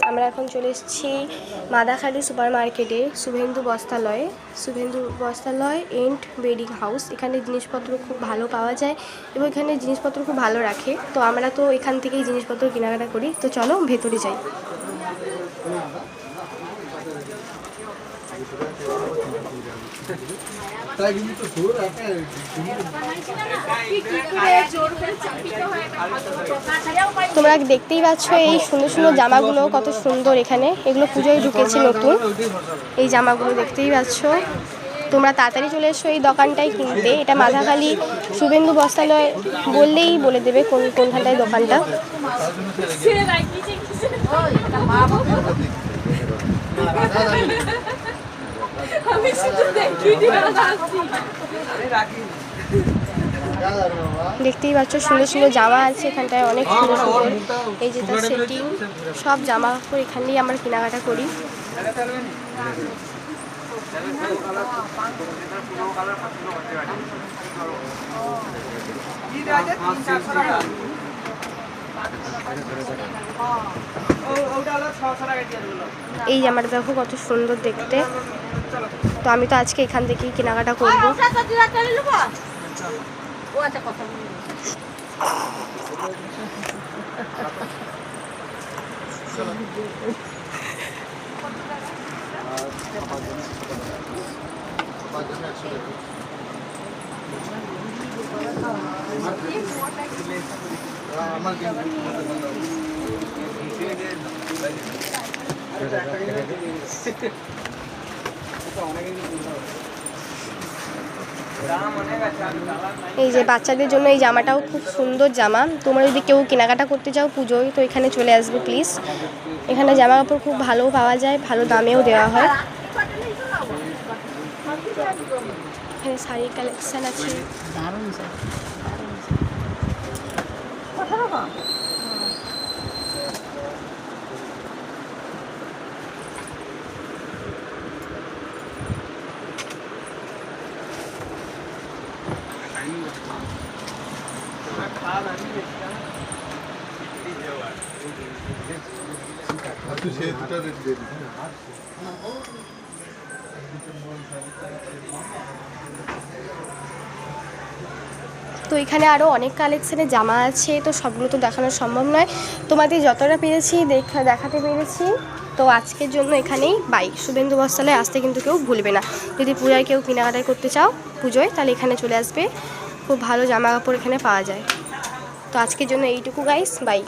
আমরা এখন চলে এসেছি মাদাখালী সুপার মার্কেটে শুভেন্দু বস্ত্রালয় এন্ড ওয়েডিং হাউস। এখানে জিনিসপত্র খুব ভালো পাওয়া যায় এবং এখানে জিনিসপত্র খুব ভালো রাখে। তো আমরা তো এখান থেকেই জিনিসপত্র কেনাকাটা করি। তো চলো ভেতরে যাই। তোমরা দেখতেই পাচ্ছ এই সুন্দর সুন্দর জামাগুলো কত সুন্দর। এখানে এগুলো পুজোয় ঢুকেছে নতুন, এই জামাগুলো দেখতেই পাচ্ছ। তোমরা তাড়াতাড়ি চলে এসো এই দোকানটায় কিনতে। এটা মাদাখালী শুভেন্দু বস্ত্রালয় বললেই বলে দেবে কোনখানটায় দোকানটা। দেখতেই পাচ্ছ সুন্দর সুন্দর জামা আছে এখানটায়, অনেক সুন্দর সুন্দর। এই যে তার সেটিং, সব জামা কাপড় এখানেই আমরা কেনাকাটা করি। এই জামাটা দেখো কত সুন্দর দেখতে। তো আমি তো আজকে এখান থেকেই কেনাকাটা করবো। এই যে বাচ্চাদের জন্য এই জামাটাও খুব সুন্দর জামা। তোমরা যদি কেউ কেনাকাটা করতে চাও পুজোয় তো এখানে চলে আসবে প্লিজ। এখানে জামা কাপড় খুব ভালো পাওয়া যায়, ভালো দামেও দেওয়া হয়। এখানে শাড়ির কালেকশন আছে। তো এখানে আরও অনেক কালেকশানের জামা আছে, তো সবগুলো তো দেখানো সম্ভব নয়। তোমাদের যতটা পেরেছি দেখাতে পেরেছি। তো আজকের জন্য এখানেই বাই। শুভেন্দু বস্ত্রালয়ে আসতে কিন্তু কেউ ভুলবে না। যদি পূজায় কেউ কেনাকাটা করতে চাও পুজোয়, তাহলে এখানে চলে আসবে। খুব ভালো জামা কাপড় এখানে পাওয়া যায়। তো আজকের জন্য এইটুকু গাইস, বাই।